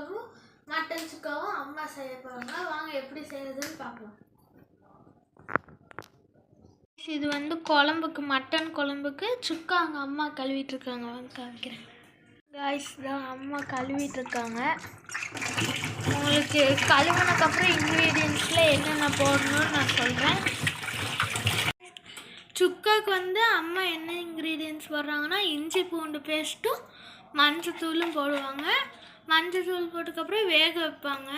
சுக்காவும் mutton சுக்காவும் அம்மா செய்ய போகிறாங்க. வாங்க எப்படி செய்யறதுன்னு பார்க்கலாம். இது வந்து குழம்புக்கு, மட்டன் குழம்புக்கு சுக்கா அங்கே அம்மா கழுவிட்டு இருக்காங்க. வாங்க காமிக்கிறேன். காய்ஸ் தான் அம்மா கழுவிட்டு இருக்காங்க. உங்களுக்கு கழுவுனதுக்கப்புறம் இன்க்ரீடியன்ஸில் என்னென்ன போடணும்னு நான் சொல்கிறேன். சுக்காவுக்கு வந்து அம்மா என்ன இன்க்ரீடியன்ஸ் போடுறாங்கன்னா இஞ்சி பூண்டு பேஸ்ட்டும் மஞ்சத்தூளும் போடுவாங்க. மஞ்சத்தூள் போட்டதுக்கப்புறம் வேக வைப்பாங்க.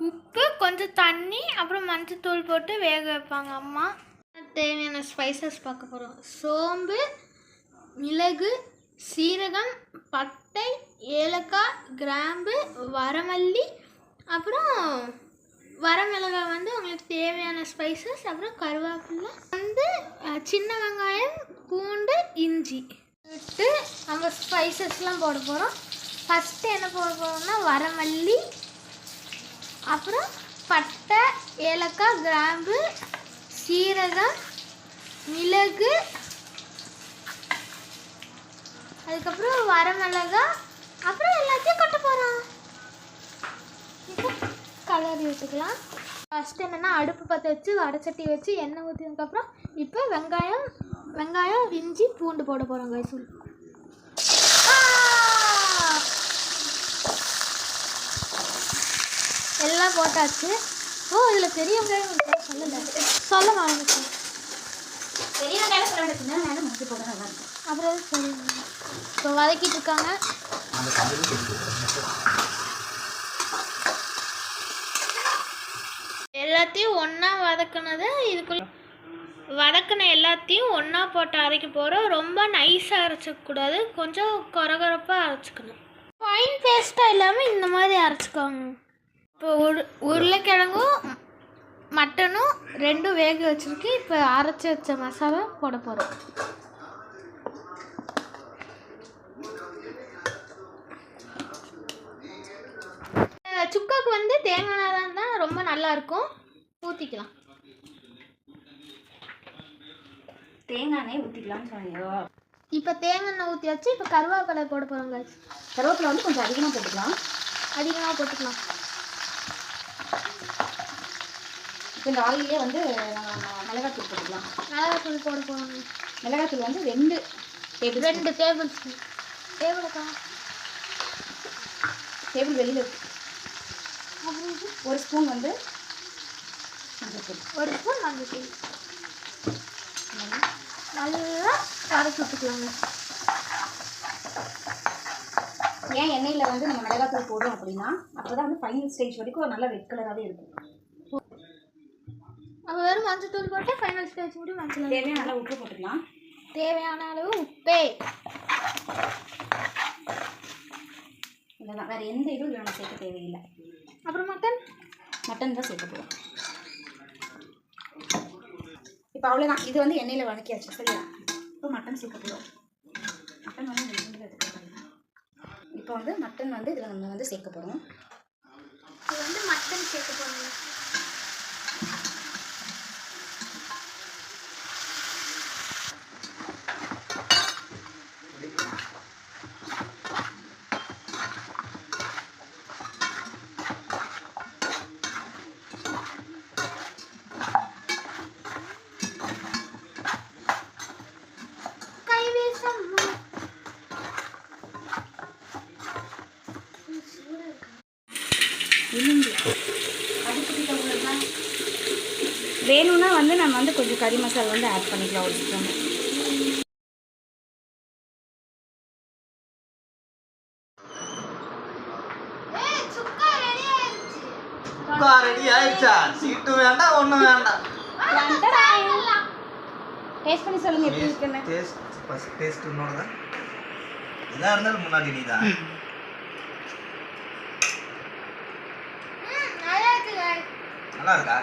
உப்பு, கொஞ்சம் தண்ணி, அப்புறம் மஞ்சத்தூள் போட்டு வேக வைப்பாங்க அம்மா. தேவையான ஸ்பைசஸ் பார்க்க போகிறோம். சோம்பு, மிளகு, சீரகம், பட்டை, ஏலக்காய், கிராம்பு, வரமல்லி, அப்புறம் வரமிளகாய் வந்து உங்களுக்கு தேவையான ஸ்பைசஸ், அப்புறம் கருவேப்பிலை வந்து சின்ன வெங்காயம், பூண்டு, இஞ்சி விட்டு நம்ம ஸ்பைசஸ்லாம் போட போகிறோம். ஃபஸ்ட்டு என்ன போட போகிறோம்னா வரமல்லி, அப்புறம் பட்டை, ஏலக்காய், கிராம்பு, சீரகம், மிளகு, அதுக்கப்புறம் வரமிளகாய், அப்புறம் எல்லாத்தையும் கொட்ட போகிறோம். இப்போ கலரி வச்சுக்கலாம். ஃபஸ்ட்டு என்னென்னா அடுப்பு பற்ற வச்சு வடைச்சட்டி வச்சு எண்ணெய் ஊற்றினதுக்கப்புறம் இப்போ வெங்காயம், இஞ்சி, பூண்டு போட போகிறோம். கைசூல் எல்லாம் போட்டாச்சு. ஓ, இதில் பெரிய வெங்காயம் சொல்ல ஆரம்பிச்சு பெரிய வெங்காயம் சொல்ல போடுறேன். அப்புறம் சரி, இப்போ வதக்கிட்டு இருக்காங்க. எல்லாத்தையும் ஒன்றா வதக்கினதை இதுக்குள்ள வதக்கின எல்லாத்தையும் ஒன்றா போட்டு அரைக்க போகிறோம். ரொம்ப நைஸாக அரைச்சிக்கூடாது, கொஞ்சம் கொரகொரப்பாக அரைச்சிக்கணும். ஃபைன் பேஸ்ட்டாக இல்லாமல் இந்த மாதிரி அரைச்சிக்கோங்க. இப்போ உருளைக்கிழங்கும் மட்டனும் ரெண்டும் வேக வச்சுருக்கு. இப்போ அரைச்சி வச்ச மசாலா போட போகிறோம். சுக்காக்கு வந்து தேங்காய் தான் ரொம்ப நல்லாயிருக்கும். ஊற்றிக்கலாம். தேங்காய் எண்ணெய் ஊற்றிக்கலாம்னு சொன்னீங்க. இப்போ தேங்காய் எண்ணெய் ஊற்றி வச்சு இப்போ கருவேப்பிலை போட போகிறோங்க. கருவேப்பிலை வந்து கொஞ்சம் அதிகமாக போட்டுக்கலாம். இப்போ இந்த ஆயிலே வந்து மிளகாத்தூள் போட்டுக்கலாம். மிளகாத்தூள் போட போகிறாங்க. மிளகாத்தூள் வந்து 2 டேபிள் ஸ்பூன். டேபிள் வெளியில் இருக்கு. ஒரு ஸ்பூன் வந்து மஞ்சள். நல்லா கரைச்சி விட்டுக்கலாங்க. ஏன் எண்ணெயில் வந்து நம்ம மிளகாத்தூள் போடுறோம் அப்படின்னா அப்போ தான் வந்து ஃபைனல் ஸ்டேஜ் வரைக்கும் நல்லா ரெட் கலராகவே இருக்கும். நம்ம வெறும் மஞ்சள் தூள் போட்டு ஃபைனல் ஸ்டேஜ் முடியும். மஞ்சள் தேவையான அளவு உப்பு போட்டுக்கலாம். தேவையான அளவு உப்பே இல்லைதான், வேறு எந்த இதுவும் நம்ம சேர்க்க தேவையில்லை. அப்புறம் மட்டன் தான் சேர்க்க போகிறோம். இப்போ அவ்வளோதான். இது வந்து எண்ணெயில் வதக்கியாச்சு. சரியா? இப்போ மட்டன் சேர்க்க போகிறோம். மட்டன் வந்து இப்போ வந்து மட்டன் வந்து இதில் நம்ம வந்து சேர்க்க போகிறோம். இது வந்து மட்டன் சேர்க்க போகிறோம். வேணும்னா வந்து நம்ம வந்து கொஞ்சம் கறி மசாலா வந்து ஆட் பண்ணிக்கலாம். ஒரு ஸ்பூன். சுக்கா ரெடி ஆயிடுச்சா? சீட்டு வேண்டாம், ஒன்றும் வேண்டாம். டேஸ்ட் பண்ணி சொல்லுங்க எப்படி இருக்குன்னு. டேஸ்ட் இன்னொரு எதாக இருந்தாலும் முன்னாடி நீ தான். நல்லா இருக்கா?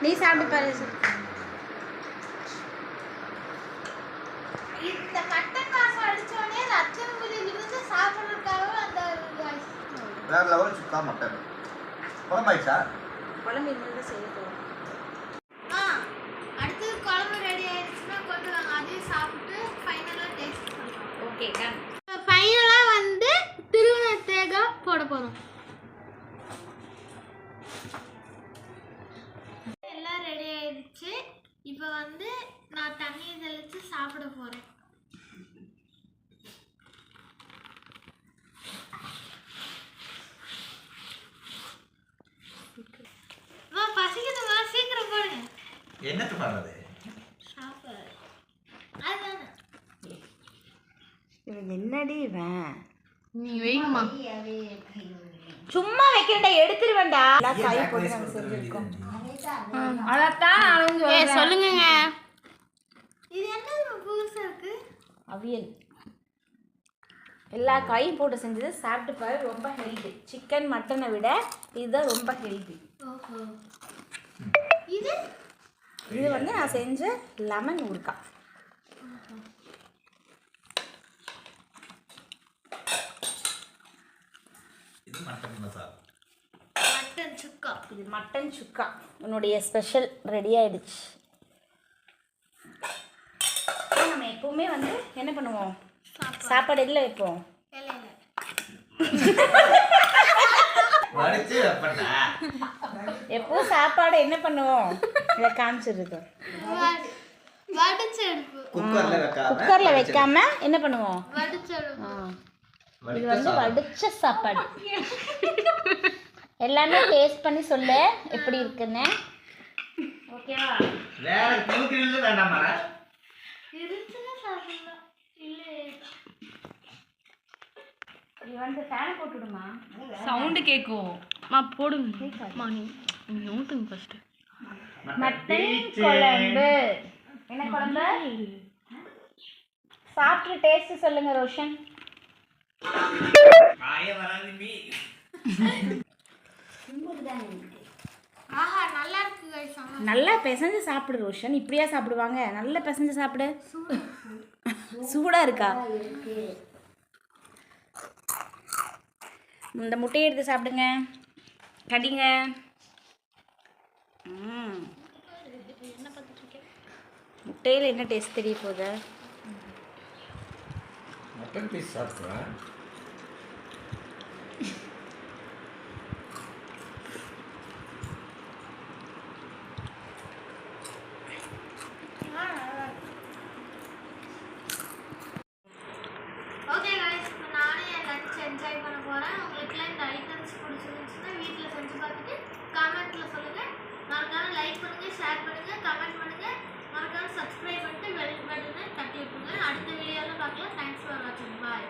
நீ சாப்பிட்டு பாரு. இந்த மட்டன் வாசம் அடிச்சோடனே ரத்தமுலிலிருந்து சாப்பிட்றதுக்காக அந்த வேற லெவல் சுக்கா மட்டன். குழம்பாயிடுச்சா? குழம்பு இன்னும் செய்ய போகிறோம். அடுத்தது குழம்பு ரெடி ஆயிடுச்சுன்னா கொண்டு வாங்க. அதையும் சாப்பிட்டு டன். ஃபைனலாக வந்து திருவண்ண தேங்காய் போட போகிறோம். எல்லாம் ரெடி ஆயிடுச்சு. இப்போ வந்து நான் தண்ணி தெளித்து சாப்பிட போகிறேன். பசிக்குதுமா, சீக்கிரம் போடுங்க. என்னத்து பண்றது? சாப்பாடு அதுதானே. இவன் என்னடி இவன்? நீ வைங்கம்மா. சும்மா வைக்கிறேன்டா, எடுத்துருவேன்டா. எல்லாம் காய் போட்டு நாங்கள் செஞ்சுருக்கோம். அதைத்தான் நானும் சொல்றேன். சொல்லுங்கங்க. இது என்ன புதுசாக இருக்கு? அவியல் எல்லா காயும் போட்டு செஞ்சது. சாப்பிட்டு பாரு, ரொம்ப ஹெல்தி. சிக்கன் மட்டனை விட இதுதான் ரொம்ப ஹெல்தி. ஓஹோ. இது இது வந்து நான் செஞ்ச லெமன் ஊறுகாய். இது மட்டன் மசாலா. மட்டன் சுக்கா. இது மட்டன் சுக்கா, உன்னுடைய ஸ்பெஷல் ரெடி ஆயிடுச்சு. நம்ம எப்பவுமே வந்து என்ன பண்ணுவோம், சாப்பாடு எதில் வைப்போம்? இலையில. வடிச்சு வைப்படா. எப்பவும் சாப்பாடு என்ன பண்ணுவோம், இதை காமிச்சிருக்கோம். வடிச்செடுப்பு. குக்கர்ல வைக்காம குக்கரில் வைக்காம என்ன பண்ணுவோம்? வடிச்செடுப்பு. இது வந்து வடிச்ச சாப்பாடு. எல்லாமே டேஸ்ட் பண்ணி சொல்லு எப்படி இருக்குன்னு. ஓகேவா? வேற குழுக்கில் வேண்டாமா? இருந்துச்சுன்னா சாப்பிடலாம். இல்லை இது வந்து ஃபேன் போட்டுடுமா? சவுண்டு கேட்கும். போடுங்க நீ ஊற்றுங்க ஃபஸ்ட்டு. மட்டன் குழம்பு. என்ன குழம்பு? சாப்பிட்டு டேஸ்ட் சொல்லுங்க ரோஷன். ஆயே வராது நீ. ஆஹா, நல்லா இருக்கு guys. நல்லா பிசைஞ்சு சாப்பிடு ரோஷன். இப்படியா சாப்பிடுவாங்க? நல்லா பிசைஞ்சு சாப்பிடு. சூடா இருக்கா? இந்த முட்டையை எடுத்து சாப்பிடுங்க, கடிங்க. முட்டையில் என்ன டேஸ்ட் தெரிய போகுது? மட்டன் பீஸ் சாப்பிட்றேன். ஓகே guys, இப்போ நானே என் லஞ்ச் என்ஜாய் பண்ண போகிறேன். உங்களுக்குலாம் இந்த ஐட்டம்ஸ் பிடிச்சிருந்துச்சுன்னா வீட்டில் செஞ்சு பார்த்துட்டு கமெண்ட்டில் சொல்லுங்கள். மறக்காம லைக் பண்ணுங்கள், ஷேர் பண்ணுங்கள், கமெண்ட் பண்ணுங்கள். மறக்காம சப்ஸ்கிரைப் பண்ணிட்டு பெல் பட்டனை தட்டி விட்டுருங்க. அடுத்த வீடியோவில் பார்க்கலாம். தேங்க்ஸ் ஃபார் வாட்சிங். பாய்.